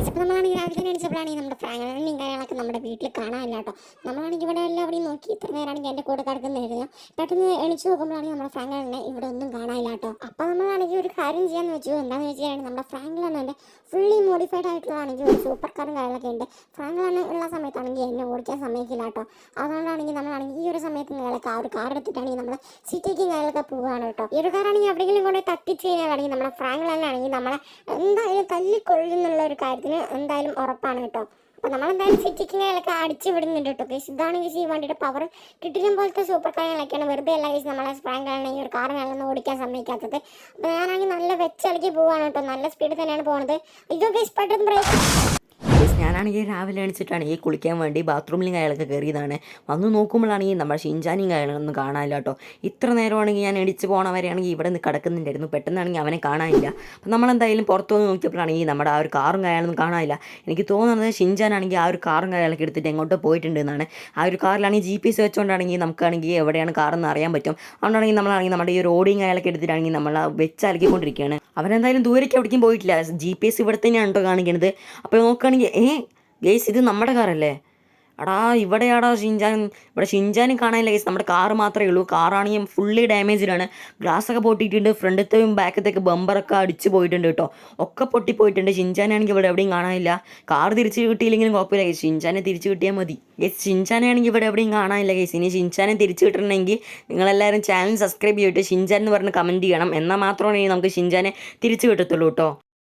അപ്പോൾ നമ്മളാണെങ്കിൽ രാവിലെ തന്നെ എണീച്ചപ്പോഴാണെങ്കിൽ നമ്മുടെ ഫ്രാങ്കും കാര്യങ്ങളൊക്കെ നമ്മുടെ വീട്ടിൽ കാണാനില്ല കേട്ടോ. നമ്മളാണെങ്കിൽ ഇവിടെ എല്ലാവരെയും നോക്കി ഇത്ര നേരമാണെങ്കിൽ എൻ്റെ കൂടെ കിടക്കുന്നതായിരുന്നു. പെട്ടെന്ന് എണീച്ച് നോക്കുമ്പോഴാണെങ്കിൽ നമ്മുടെ ഫ്രാങ്കിനെ ഇവിടെ ഒന്നും കാണാനില്ല കേട്ടോ. അപ്പോൾ നമ്മളാണെങ്കിൽ ഒരു കാര്യം ചെയ്യാമെന്ന് വെച്ചു. എന്താണെന്ന് വെച്ച് കഴിഞ്ഞാൽ നമ്മുടെ ഫ്രാങ്കിലാണ് ഫുള്ളി മോഡിഫൈഡ് ആയിട്ടുള്ളതാണെങ്കിൽ ഒരു സൂപ്പർ കാറും കാര്യങ്ങളൊക്കെ ഉണ്ട്. ഫ്രാങ്കിലാണ് ഉള്ള സമയത്താണെങ്കിൽ എന്നെ ഓടിക്കാൻ സമ്മതിക്കില്ല കേട്ടോ. അതുകൊണ്ടാണെങ്കിൽ നമ്മളാണെങ്കിൽ ഈ ഒരു സമയത്ത് കാര്യങ്ങളൊക്കെ ആ ഒരു കാർ എടുത്തിട്ടാണെങ്കിൽ നമ്മൾ സിറ്റിക്ക് കാര്യങ്ങളൊക്കെ പോവുകയാണ് കേട്ടോ. ഈ ഒരു കാറാണെങ്കിൽ എവിടെയെങ്കിലും കൊണ്ട് തട്ടിച്ച് കഴിഞ്ഞാലാണെങ്കിൽ നമ്മുടെ ഫ്രാങ്കിലാണെങ്കിൽ നമ്മളെ എന്തായാലും തല്ലിക്കൊള്ളുന്നുള്ള ഒരു കാര്യത്തിന് എന്തായാലും ഉറപ്പാണ് കേട്ടോ. അപ്പോൾ നമ്മളെന്തായാലും സിറ്റിക്കിങ്ങനെയൊക്കെ അടിച്ച് വിടുന്നുണ്ട് കേട്ടോ കേസ്. ഇതാണ് കേസ് ഈ വണ്ടിയുടെ പവർ. കിട്ടിലും പോലത്തെ സൂപ്പർ കാര്യങ്ങളൊക്കെയാണ്. വെറുതെ എല്ലാ കേസ് നമ്മളെ ഫ്രാങ്കാണെങ്കിൽ ഒരു കാർ നല്ലൊന്നും ഓടിക്കാൻ സമ്മതിക്കാത്തത്. അപ്പോൾ ഞാനാണെങ്കിൽ നല്ല വെച്ചലക്കി പോവാണ് കേട്ടോ. നല്ല സ്പീഡിൽ തന്നെയാണ് പോകുന്നത്. ഇതൊക്കെ പെട്ടെന്ന് ബ്രേക്ക്. ഞാനാണെങ്കിൽ രാവിലെ എണിച്ചിട്ടാണെങ്കിൽ കുളിക്കാൻ വേണ്ടി ബാത്റൂമിലും കാര്യങ്ങളൊക്കെ കയറിയതാണ്. വന്ന് നോക്കുമ്പോഴാണെങ്കിൽ നമ്മുടെ ഷിൻചാനും കാര്യങ്ങളൊന്നും കാണാനില്ല കേട്ടോ. ഇത്ര നേരമാണെങ്കിൽ ഞാൻ എണിച്ച് പോകണവരെയാണെങ്കിൽ ഇവിടെ നിന്ന് കിടക്കുന്നുണ്ടായിരുന്നു. പെട്ടെന്നാണെങ്കിൽ അവനെ കാണാനില്ല. അപ്പം നമ്മളെന്തായാലും പുറത്തു വന്ന് നോക്കിയപ്പോഴാണെങ്കിൽ നമ്മുടെ ആ ഒരു കാറും കാര്യങ്ങളൊന്നും കാണാനില്ല. എനിക്ക് തോന്നുന്നത് ഷിൻചാനാണെങ്കിൽ ആ ഒരു കാറും കാര്യങ്ങളൊക്കെ എടുത്തിട്ട് എങ്ങോട്ടോ പോയിട്ടുണ്ട് എന്നാണ്. ആ ഒരു കാറിലാണെങ്കിൽ GPS വെച്ചുകൊണ്ടാണെങ്കിൽ നമുക്കാണെങ്കിൽ എവിടെയാണ് കാറെന്ന് അറിയാൻ പറ്റും. അതുകൊണ്ടാണെങ്കിൽ നമ്മളാണെങ്കിൽ നമ്മുടെ ഈ ഒരു ഓടിയും കാര്യങ്ങളൊക്കെ എടുത്തിട്ടാണെങ്കിൽ നമ്മൾ വെച്ചലക്കിക്കൊണ്ടിരിക്കുകയാണ്. അവനെന്തായാലും ദൂരേക്ക് എവിടേക്കും പോയിട്ടില്ല. GPS ഇവിടെ തന്നെയാണ് കേട്ടോ കാണിക്കുന്നത്. അപ്പോൾ നോക്കുകയാണെങ്കിൽ ഗേസ് ഇത് നമ്മുടെ കാറല്ലേ? എടാ ഇവിടെയാടാ ഷിൻചാൻ. ഇവിടെ ഷിൻചാനും കാണാനില്ല ഗേസ്. നമ്മുടെ കാറ് മാത്രമേ ഉള്ളൂ. കാറാണെങ്കിൽ ഫുള്ളി ഡാമേജ്ഡാണ്. ഗ്ലാസ്സൊക്കെ പൊട്ടിയിട്ടുണ്ട്. ഫ്രണ്ടത്തെയും ബാക്കത്തേക്ക് ബമ്പറൊക്കെ അടിച്ച് പോയിട്ടുണ്ട് കേട്ടോ. ഒക്കെ പൊട്ടിപ്പോയിട്ടുണ്ട്. ഷിൻചാനാണെങ്കിൽ ഇവിടെ എവിടെയും കാണാനില്ല. കാർ തിരിച്ച് കിട്ടിയില്ലെങ്കിലും കുഴപ്പമില്ല ഗേസ്. ഷിൻചാനെ തിരിച്ച് കിട്ടിയാൽ മതി ഗേസ്. ഷിൻചാനാണെങ്കിൽ ഇവിടെ എവിടെയും കാണാനില്ല ഗേസ്. ഇനി ഷിൻചാനെ തിരിച്ച് കിട്ടണമെങ്കിൽ നിങ്ങളെല്ലാവരും ചാനൽ സബ്സ്ക്രൈബ് ചെയ്തിട്ട് ഷിൻചാൻ എന്ന് പറഞ്ഞ് കമൻറ്റ് ചെയ്യണം. എന്നാൽ മാത്രമേ നമുക്ക് ഷിൻചാനെ തിരിച്ച് കിട്ടത്തുള്ളൂ കേട്ടോ.